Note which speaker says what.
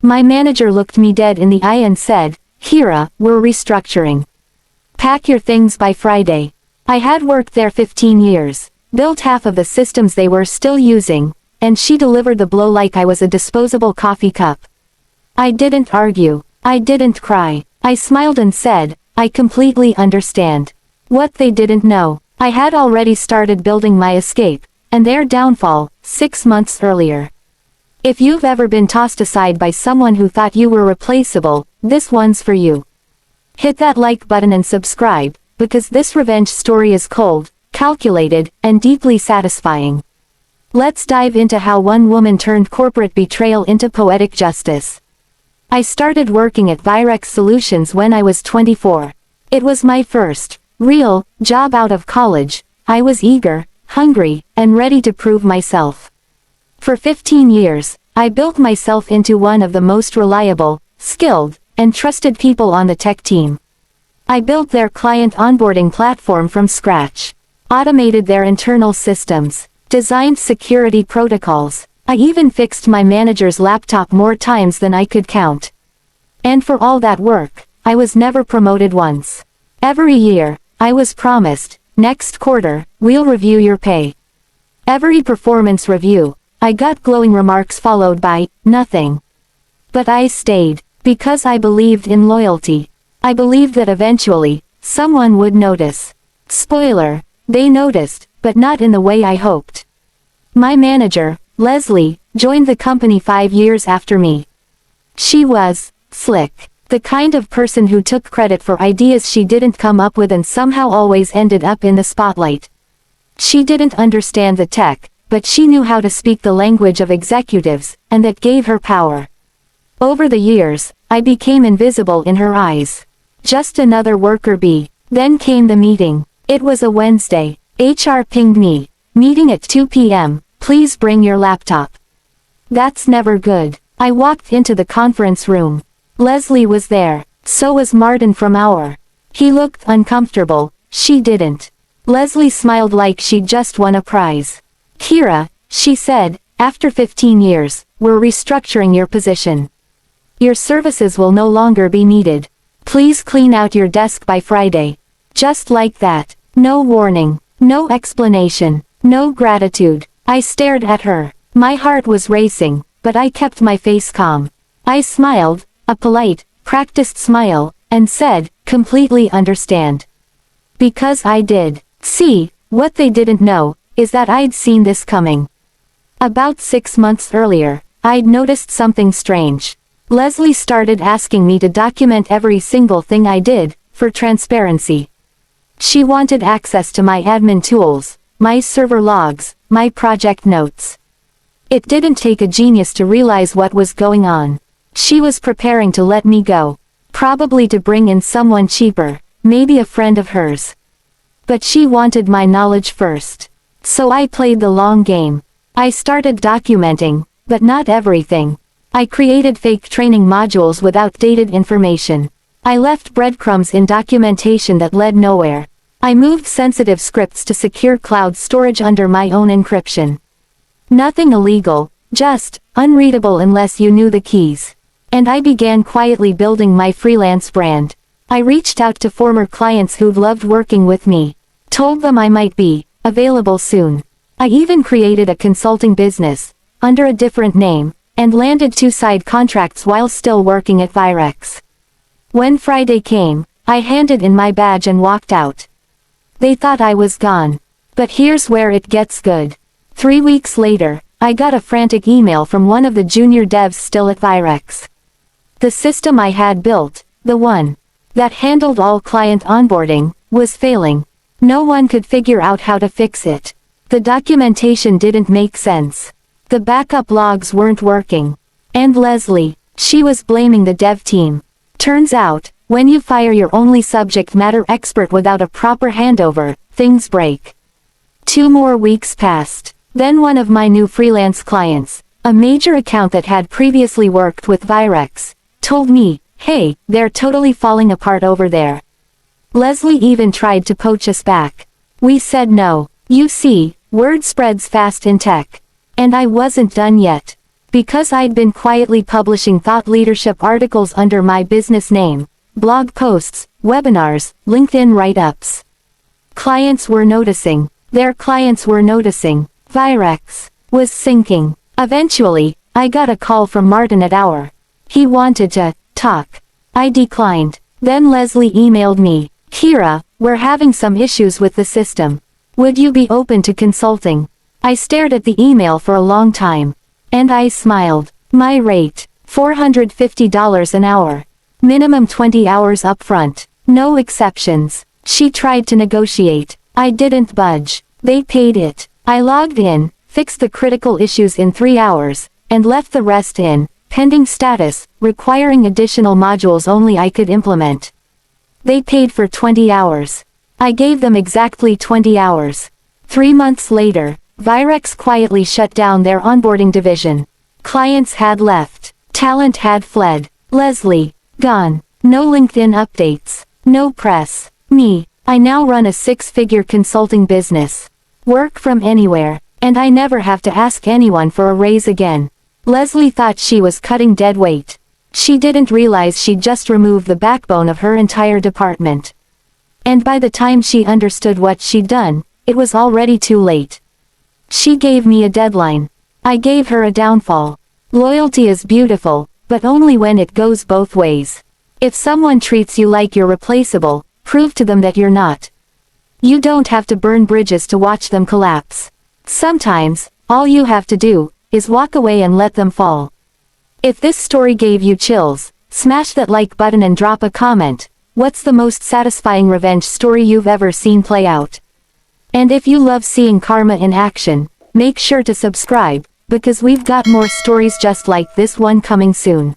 Speaker 1: My manager looked me dead in the eye and said, "Kira, we're restructuring. Pack your things by Friday." I had worked there 15 years, built half of the systems they were still using, and she delivered the blow like I was a disposable coffee cup. I didn't argue. I didn't cry. I smiled and said, "I completely understand." What they didn't know, I had already started building my escape, and their downfall, 6 months earlier. If you've ever been tossed aside by someone who thought you were replaceable, this one's for you. Hit that like button and subscribe, because this revenge story is cold, calculated, and deeply satisfying. Let's dive into how one woman turned corporate betrayal into poetic justice. I started working at Virex Solutions when I was 24. It was my first, real, job out of college. I was eager, hungry, and ready to prove myself. For 15 years, I built myself into one of the most reliable, skilled, and trusted people on the tech team. I built their client onboarding platform from scratch, automated their internal systems, designed security protocols. I even fixed my manager's laptop more times than I could count. And for all that work, I was never promoted once. Every year, I was promised, "Next quarter, we'll review your pay." Every performance review, I got glowing remarks followed by, "Nothing." But I stayed, because I believed in loyalty. I believed that eventually, someone would notice. Spoiler, they noticed, but not in the way I hoped. My manager, Leslie, joined the company 5 years after me. She was slick, the kind of person who took credit for ideas she didn't come up with and somehow always ended up in the spotlight. She didn't understand the tech, but she knew how to speak the language of executives, and that gave her power. Over the years, I became invisible in her eyes. Just another worker bee. Then came the meeting. It was a Wednesday. HR pinged me. "Meeting at 2 p.m., please bring your laptop." That's never good. I walked into the conference room. Leslie was there. So was Martin from our. He looked uncomfortable. She didn't. Leslie smiled like she'd just won a prize. "Kira," she said, "after 15 years, we're restructuring your position. Your services will no longer be needed. Please clean out your desk by Friday." Just like that. No warning. No explanation. No gratitude. I stared at her. My heart was racing, but I kept my face calm. I smiled, a polite, practiced smile, and said, "Completely understand." Because I did. See, what they didn't know, is that I'd seen this coming. About 6 months earlier, I'd noticed something strange. Leslie started asking me to document every single thing I did, for transparency. She wanted access to my admin tools, my server logs, my project notes. It didn't take a genius to realize what was going on. She was preparing to let me go. Probably to bring in someone cheaper, maybe a friend of hers. But she wanted my knowledge first. So I played the long game. I started documenting, but not everything. I created fake training modules with outdated information. I left breadcrumbs in documentation that led nowhere. I moved sensitive scripts to secure cloud storage under my own encryption. Nothing illegal, just unreadable unless you knew the keys. And I began quietly building my freelance brand. I reached out to former clients who'd loved working with me. Told them I might be available soon. I even created a consulting business, under a different name, and landed 2 side contracts while still working at Virex. When Friday came, I handed in my badge and walked out. They thought I was gone. But here's where it gets good. 3 weeks later, I got a frantic email from one of the junior devs still at Virex. The system I had built, the one that handled all client onboarding, was failing. No one could figure out how to fix it. The documentation didn't make sense. The backup logs weren't working. And Leslie, she was blaming the dev team. Turns out, when you fire your only subject matter expert without a proper handover, things break. 2 more weeks passed. Then one of my new freelance clients, a major account that had previously worked with Virex, told me, "Hey, they're totally falling apart over there." Leslie even tried to poach us back. We said no. You see, word spreads fast in tech. And I wasn't done yet. Because I'd been quietly publishing thought leadership articles under my business name, blog posts, webinars, LinkedIn write-ups. Clients were noticing. Their clients were noticing. Virex was sinking. Eventually, I got a call from Martin at Hour. He wanted to talk. I declined. Then Leslie emailed me. Kira, we're having some issues with the system. Would you be open to consulting? I stared at the email for a long time. And I smiled. My rate, $450 an hour. Minimum 20 hours upfront. No exceptions. She tried to negotiate. I didn't budge. They paid it. I logged in, fixed the critical issues in 3 hours, and left the rest in, pending status, requiring additional modules only I could implement. They paid for 20 hours. I gave them exactly 20 hours. 3 months later, Virex quietly shut down their onboarding division. Clients had left. Talent had fled. Leslie, gone. No LinkedIn updates. No press. Me, I now run a 6-figure consulting business. Work from anywhere, and I never have to ask anyone for a raise again. Leslie thought she was cutting dead weight. She didn't realize she'd just removed the backbone of her entire department. And by the time she understood what she'd done, it was already too late. She gave me a deadline. I gave her a downfall. Loyalty is beautiful, but only when it goes both ways. If someone treats you like you're replaceable, prove to them that you're not. You don't have to burn bridges to watch them collapse. Sometimes, all you have to do, is walk away and let them fall. If this story gave you chills, smash that like button and drop a comment. What's the most satisfying revenge story you've ever seen play out? And if you love seeing karma in action, make sure to subscribe, because we've got more stories just like this one coming soon.